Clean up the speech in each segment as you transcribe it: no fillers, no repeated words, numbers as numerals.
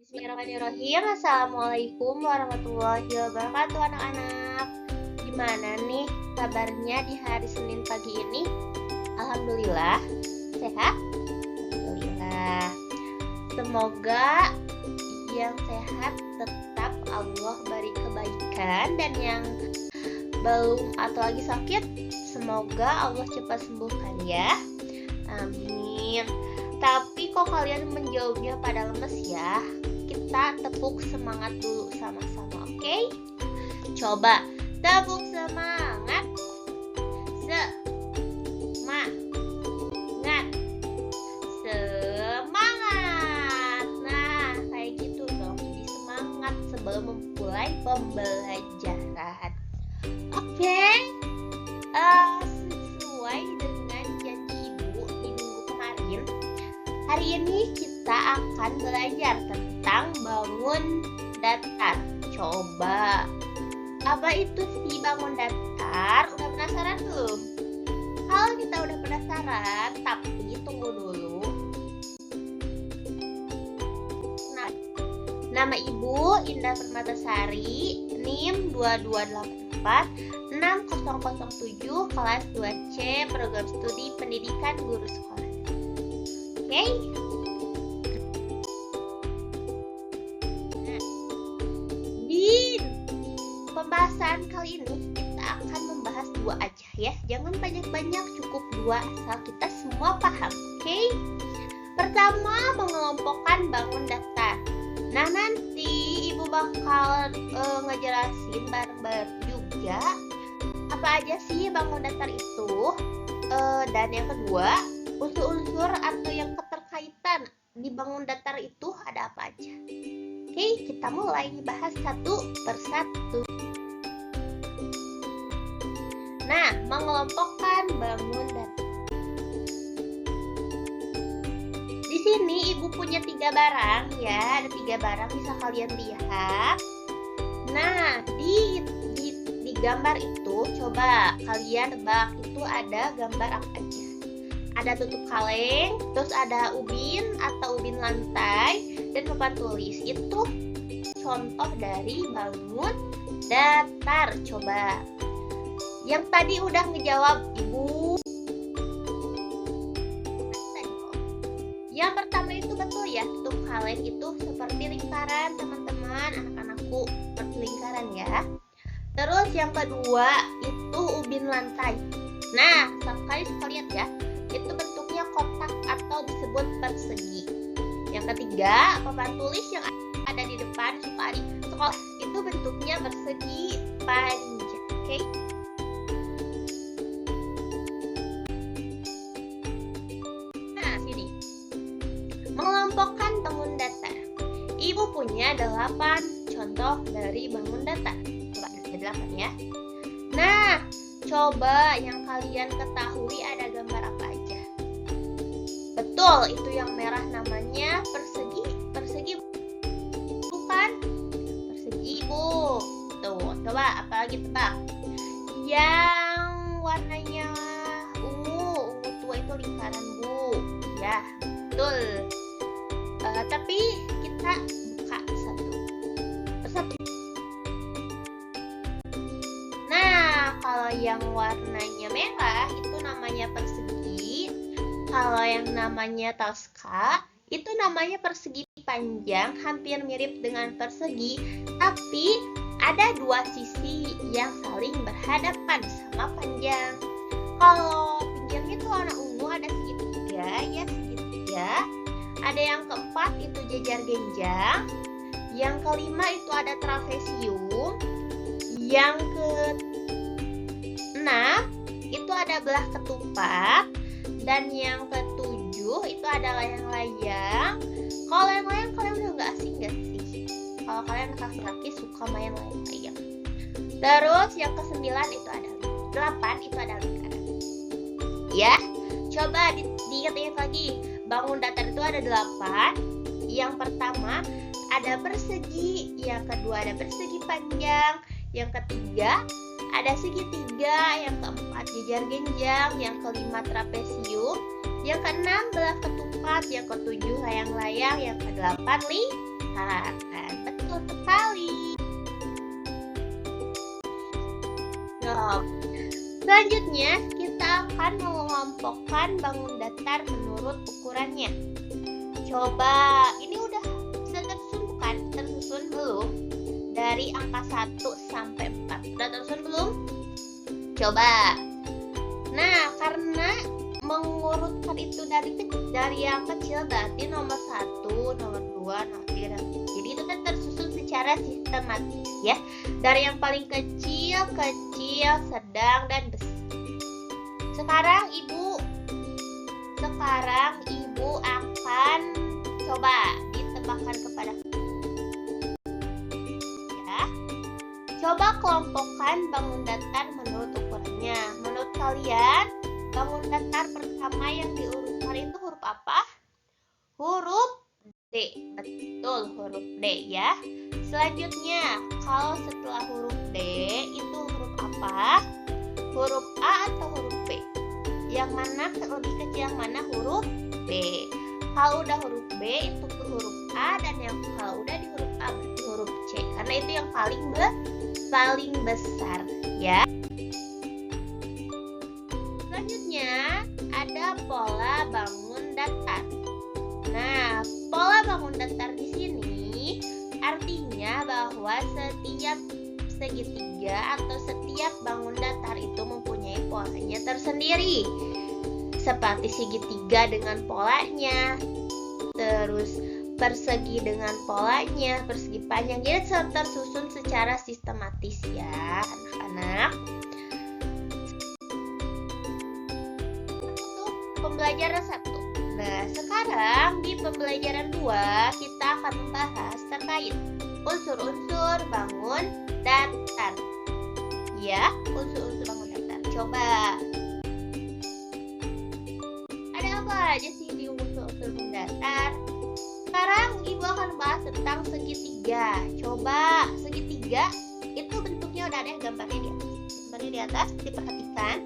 Bismillahirrahmanirrahim. Assalamualaikum warahmatullahi wabarakatuh anak-anak. Gimana nih kabarnya di hari Senin pagi ini? Alhamdulillah sehat. Alhamdulillah. Semoga yang sehat tetap Allah beri kebaikan, dan yang belum atau lagi sakit semoga Allah cepat sembuhkan ya. Amin. Tapi kok kalian menjawabnya pada lemes ya? Kita tepuk semangat dulu sama-sama, oke? Coba tepuk semangat. Semangat. Semangat. Nah, kayak gitu dong. Jadi semangat sebelum memulai pembelajaran. Oke. Sesuai dengan janji Ibu di minggu kemarin, hari ini kita akan belajar tentang bangun datar. Coba, apa itu sih bangun datar? Udah penasaran belum? Kalau kita udah penasaran, tapi tunggu dulu. Nah, nama Ibu Indah Permatasari, NIM 22846007, kelas 2C, program studi pendidikan guru sekolah. Oke? Nah, di pembahasan kali ini kita akan membahas dua aja ya. Jangan banyak-banyak, cukup dua asal kita semua paham. Oke? Pertama, mengelompokkan bangun datar. Nah, nanti Ibu bakal ngejelasin bareng-bareng juga apa aja sih bangun datar itu. Dan yang kedua, unsur-unsur atau yang keterkaitan di bangun datar itu ada apa aja. Oke, kita mulai bahas satu persatu. Nah, mengelompokkan bangun datar. Di sini Ibu punya 3 barang ya, ada 3 barang bisa kalian lihat. Nah, di gambar itu coba kalian tebak itu ada gambar apa aja. Ada tutup kaleng, terus ada ubin atau ubin lantai, dan papan tulis. Itu contoh dari bangun datar. Coba yang tadi udah ngejawab Ibu. Yang pertama itu betul ya, tutup kaleng itu seperti lingkaran teman-teman, anak-anakku, seperti lingkaran ya. Terus yang kedua itu ubin lantai. Nah, sekali lihat ya, itu bentuknya kotak atau disebut persegi. Yang ketiga, papan tulis yang ada di depan sekolah itu bentuknya persegi panjang. Oke? Nah, sini. Mengelompokkan bangun datar. Ibu punya 8 contoh dari bangun datar. Coba ada 8 ya. Nah, coba yang kalian ketahui ada gambar apa aja? Betul, itu yang merah namanya persegi. Persegi bukan? Persegi, Bu. Tuh, coba apa lagi tebak? Yang warnanya ungu tua itu lingkaran, Bu. Ya, betul. Tapi kita buka satu persatu. Nah, kalau yang warnanya merah itu namanya persegi. Kalau yang namanya toska itu namanya persegi panjang, hampir mirip dengan persegi, tapi ada 2 sisi yang saling berhadapan sama panjang. Kalau pinggirnya itu warna ungu, ada segitiga ya, segitiga. Ada yang keempat itu jejar genjang. Yang kelima itu ada trapesium. Yang keenam itu ada belah ketupat. Dan yang ketujuh itu ada layang-layang. Kalau layang-layang kalian udah gak asing gak sih? Kalau kalian laki-laki suka main layang-layang. Terus yang ke-9 itu ada 8 itu ada lingkaran. Ya, coba diingat-ingat lagi. Bangun datar itu ada 8. Yang pertama ada persegi, yang kedua ada persegi panjang, yang ketiga ada segitiga, yang keempat jejar genjang, yang kelima trapesium, yang keenam belah ketupat, yang ketujuh layang-layang, yang kedelapan datar. Kan? Betul sekali. Nah, selanjutnya kita akan mengelompokkan bangun datar menurut ukurannya. Coba, ini udah bisa tersusun bukan? Tersusun belum? Dari angka 1 sampai 4. Udah tersusun belum? Coba. Nah, karena mengurutkan itu dari yang kecil berarti nomor 1, nomor 2, nomor 3, dan jadi itu kan tersusun secara sistematis ya. Dari yang paling kecil, sedang, dan besar. Sekarang ibu akan coba ditebakkan kepada ya. Coba kelompokkan bangun datar menurut ukurannya. Menurut kalian, bangun datar pertama yang diurutkan itu huruf apa? Huruf D. Betul, huruf D ya. Selanjutnya, kalau setelah huruf D itu huruf apa? Huruf A atau huruf B? Yang mana lebih kecil, yang mana huruf B? Kalau udah huruf B itu ke huruf A, dan yang kalau udah di huruf A berarti huruf C, karena itu yang paling besar ya. Selanjutnya ada pola bangun datar. Nah, pola bangun datar di sini artinya bahwa setiap segitiga atau setiap bangun datar itu mempunyai polanya tersendiri. Seperti segitiga dengan polanya, terus persegi dengan polanya, persegi panjang. Jadi tersusun secara sistematis ya, anak-anak. Untuk pembelajaran 1. Nah, sekarang di pembelajaran 2 kita akan membahas terkait unsur-unsur bangun datar. Ya, unsur-unsur bangun datar. Coba. Ada apa aja sih di unsur-unsur bangun datar? Sekarang ibu akan bahas tentang segitiga. Coba, segitiga itu bentuknya udah ada gambarnya di atas. Gambarnya di atas, diperhatikan.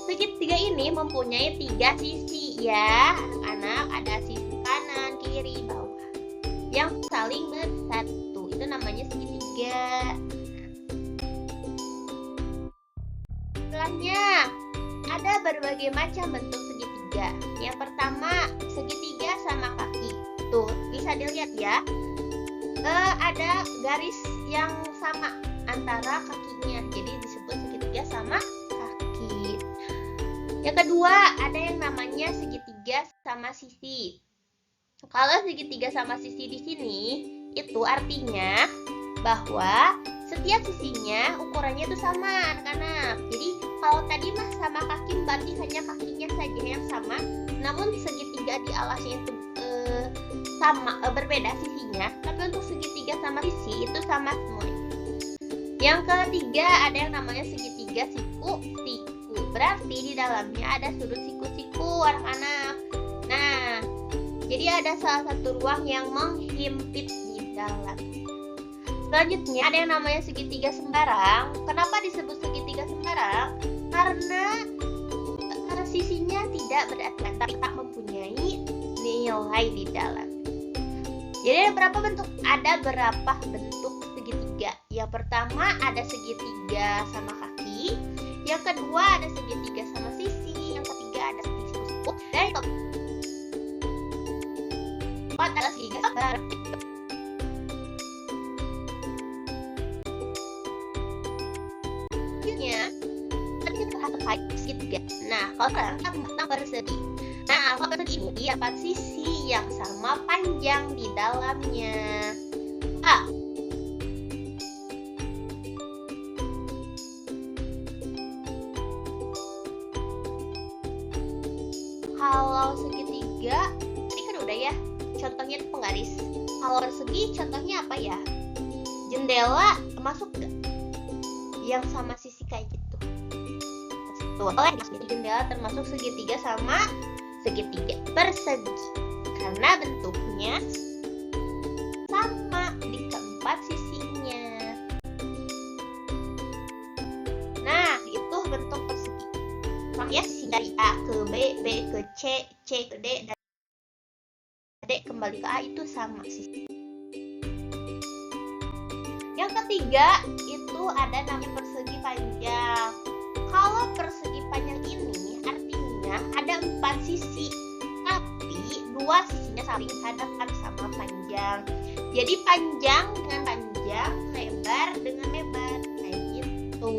Segitiga ini mempunyai 3 sisi ya, anak-anak. Ada sisi kanan, kiri, bawah yang saling bersatu. Itu namanya segitiga. Setelahnya ada berbagai macam bentuk segitiga. Yang pertama, segitiga sama kaki. Tuh, bisa dilihat ya. Ada garis yang sama antara kakinya. Jadi disebut segitiga sama kaki. Yang kedua, ada yang namanya segitiga sama sisi. Kalau segitiga sama sisi di sini, itu artinya bahwa setiap sisinya ukurannya itu sama, anak-anak. Jadi kalau tadi mah sama kaki berarti hanya kakinya saja yang sama. Namun segitiga di alasnya itu sama, berbeda sisinya. Tapi untuk segitiga sama sisi itu sama semuanya. Yang ketiga, ada yang namanya segitiga siku-siku. Berarti di dalamnya ada sudut siku-siku, anak-anak. Nah, jadi ada salah satu ruang yang menghimpit di dalam. Selanjutnya ada yang namanya segitiga sembarang. Kenapa disebut segitiga sembarang? Karena sisinya tidak berdekatan, tapi tak mempunyai nilai di dalam. Jadi ada berapa bentuk segitiga? Yang pertama ada segitiga sama kaki. Yang kedua ada segitiga sama sisi. Yang ketiga ada segitiga siku. Dan yang keempat ada segitiga sembarang. Segitiga. Nah, kalau sekarang kita tentang persegi. Nah, kalau persegi ini dapat sisi yang sama panjang di dalamnya. Kalau segitiga, tadi kan udah ya. Contohnya itu penggaris. Kalau persegi, contohnya apa ya? Jendela masuk nggak? Yang sama sisi kayak gitu. Jadi jendela termasuk segitiga sama segitiga persegi karena bentuknya sama di keempat sisinya. Nah, itu bentuk persegi. Makanya sisi dari A ke B, B ke C, C ke D, dan D kembali ke A itu sama sisi. Yang ketiga itu ada namanya persegi panjang. Kalau persegi panjang ini artinya ada 4 sisi, tapi 2 sisinya saling hadapkan sama panjang. Jadi panjang dengan panjang, lebar dengan lebar, kayak gitu.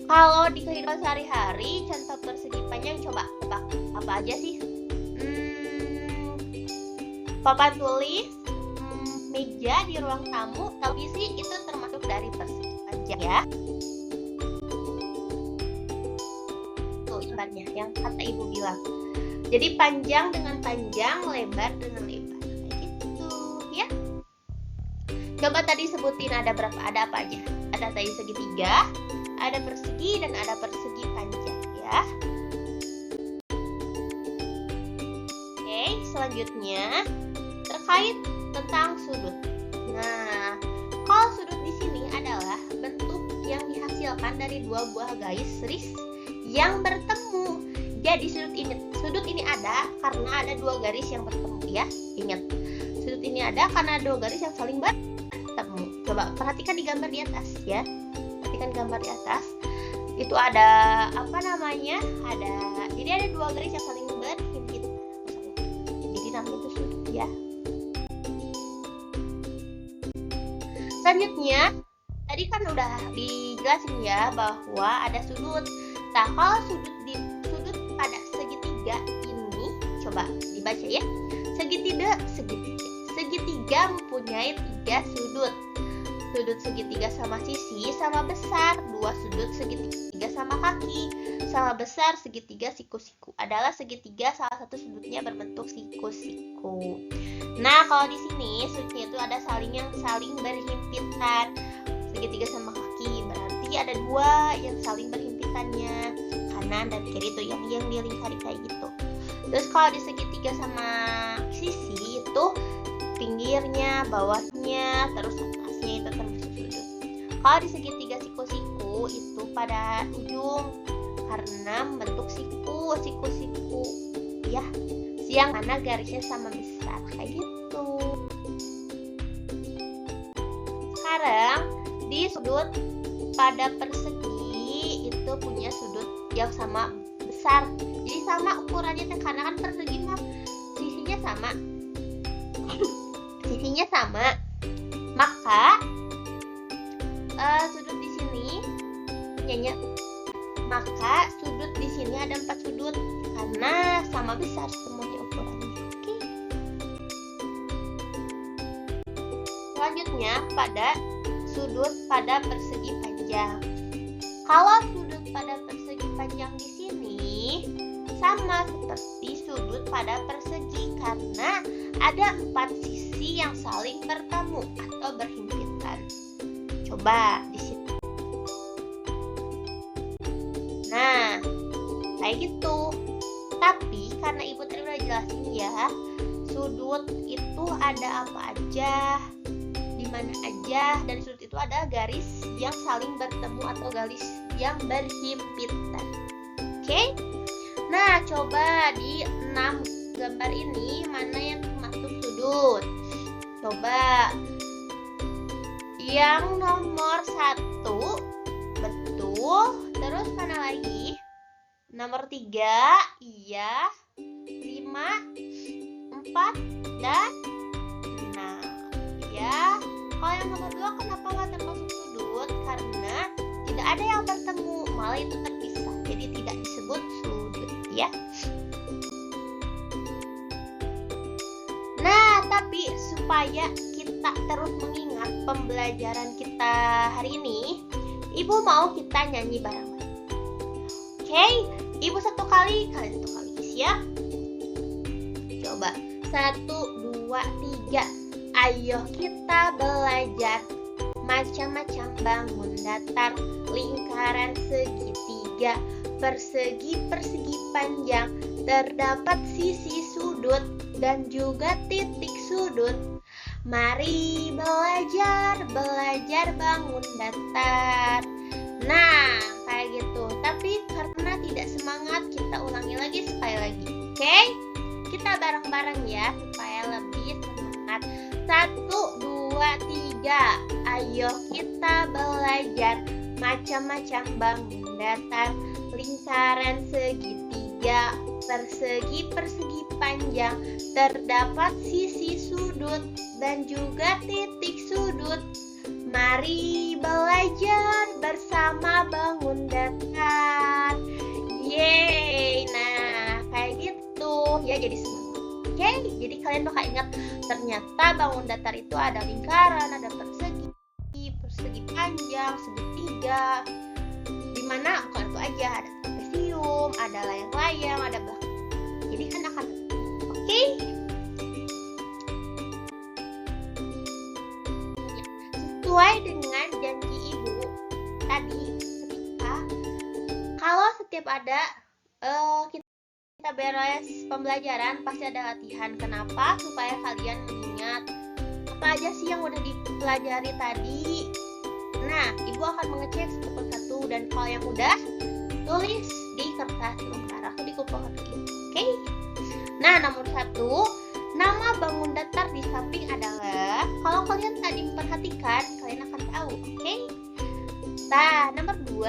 Kalau di kehidupan sehari-hari, contoh persegi panjang coba tebak apa aja sih? Papan tulis, meja di ruang tamu, televisi itu termasuk dari persegi panjang ya. Tuh ibaratnya yang kata ibu bilang. Jadi panjang dengan panjang, lebar dengan lebar, kayak gitu ya. Coba tadi sebutin ada berapa? Ada apa aja? Ada tadi segitiga, ada persegi dan ada persegi panjang ya. Oke, selanjutnya terkait tentang sudut. Nah, kalau sudut di sini adalah bentuk yang dihasilkan dari 2 buah garis yang bertemu. Jadi sudut ini ada karena ada 2 garis yang bertemu ya. Ingat, sudut ini ada karena 2 garis yang saling bertemu. Coba perhatikan di gambar di atas ya. Perhatikan gambar di atas. Itu ada apa namanya? Jadi ada 2 garis yang saling berhimpit. Jadi namanya itu sudut ya. Selanjutnya, tadi kan udah dijelasin ya bahwa ada sudut. Nah, kalau sudut pada segitiga ini, coba dibaca ya. Segitiga mempunyai 3 sudut. Sudut segitiga sama sisi sama besar. 2 sudut segitiga sama kaki sama besar. Segitiga siku-siku adalah segitiga salah satu sudutnya berbentuk siku-siku. Nah, kalau di sini sudutnya itu ada saling berhimpitan. Segitiga sama kaki berarti ada 2 yang saling berhimpitannya, kanan dan kiri itu yang dilingkari kayak gitu. Terus kalau di segitiga sama sisi itu pinggirnya, bawahnya, terus atasnya itu termasuk sudut. Kalau di segitiga siku-siku itu pada ujung karena membentuk siku-siku ya, yang mana garisnya sama besar kayak gitu. Sekarang di sudut pada persegi itu punya sudut yang sama besar. Jadi sama ukurannya karena kan persegi mah sisinya sama. Sisinya sama. Maka sudut di sini punyanya. Maka sudut di sini ada 4 sudut karena sama besar semuanya ukurannya. Oke. Selanjutnya pada sudut pada persegi panjang. Kalau sudut pada persegi panjang di sini sama seperti sudut pada persegi karena ada 4 sisi yang saling bertemu atau berhimpitan. Coba di sini. Nah, kayak gitu. Tapi karena ibu tadi udah jelasin ya, sudut itu ada apa aja, di mana aja, dan sudut itu ada garis yang saling bertemu atau garis yang berhimpitan. Oke? Nah, coba di 6 gambar ini mana yang termasuk sudut? Coba yang nomor 1 betul. Terus mana lagi? Nomor 3 iya, 5, 4 dan 6 ya. Kalau yang nomor 2 kenapa nggak termasuk sudut? Karena tidak ada yang bertemu, malah itu terpisah, jadi tidak disebut sudut ya. Nah, tapi supaya kita terus mengingat pembelajaran kita hari ini, ibu mau kita nyanyi bareng-bareng. Oke, ibu 1 kali, kalian 1 kali ya. Coba 1, 2, 3. Ayo kita belajar macam-macam bangun datar, lingkaran segitiga, persegi panjang, terdapat sisi sudut dan juga titik sudut. Mari belajar bangun datar. Nah, kayak gitu. Tapi karena tidak semangat, kita ulangi lagi sekali lagi. Oke? Kita bareng-bareng ya supaya lebih semangat. semangat. 1, 2, 3. Ayo kita belajar macam-macam bangun datar, lingkaran segitiga, persegi panjang, terdapat sisi sudut dan juga titik sudut. Mari belajar bersama bangun datar. Yeay. Nah, kayak gitu ya, jadi semangat. Oke, jadi kalian bakal ingat ternyata bangun datar itu ada lingkaran, ada persegi panjang, segitiga. Dimana kalau itu aja ada trapesium, ada layang-layang, ada belakang. Jadi kan akan oke. Sesuai dengan janji ibu tadi, ketika kalau setiap ada kita beres pembelajaran pasti ada latihan. Kenapa? Supaya kalian mengingat apa aja sih yang udah dipelajari tadi. Nah, ibu akan mengecek satu persatu, dan kalau yang udah, tulis di kertas lembar atau di kumpul hati. Oke? Nah, nomor 1, nama bangun datar di samping adalah, kalau kalian tadi memperhatikan, kalian akan tahu. Oke? Nah, nomor 2,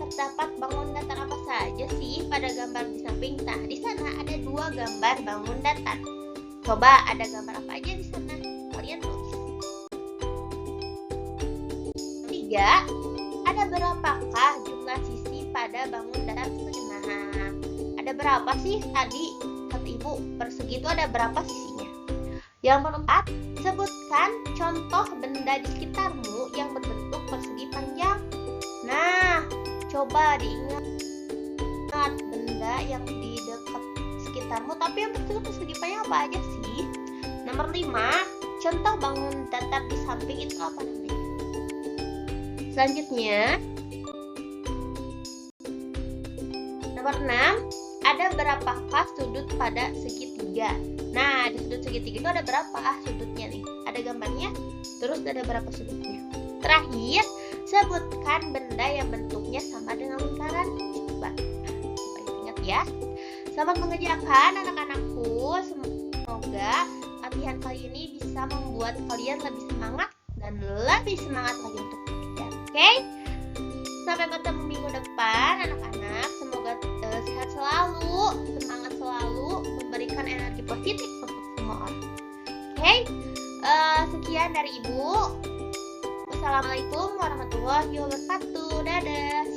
terdapat bangun datar apa saja sih pada gambar di samping? Nah, di sana ada 2 gambar bangun datar. Coba ada gambar apa aja di sana? Kalian tulis. 3, ada berapakah jumlah sisi pada bangun datar tersebut? Nah, ada berapa sih tadi kata ibu persegi itu ada berapa sisinya? Yang keempat, sebutkan contoh benda di sekitarmu yang berbentuk persegi panjang. Nah, coba diingat benda yang di dekat sekitarmu tapi yang berbentuk persegi panjang apa aja sih? Nomor 5, contoh bangun datar di samping itu apa namanya? Selanjutnya, nomor 6, ada berapakah sudut pada segitiga? Nah, di sudut segitiga itu ada berapa sudutnya nih? Ada gambarnya, terus ada berapa sudutnya? Terakhir, sebutkan benda yang bentuknya sama dengan lingkaran. Coba ingat ya. Selamat mengerjakan anak-anakku. Semoga latihan kali ini bisa membuat kalian lebih semangat dan lebih semangat lagi untuk belajar. Oke? Sampai ketemu minggu depan anak-anak. Semoga sehat selalu, semangat selalu, memberikan energi positif untuk semua orang. Oke? Sekian dari Ibu. Wassalamualaikum warahmatullahi wabarakatuh. Dadah.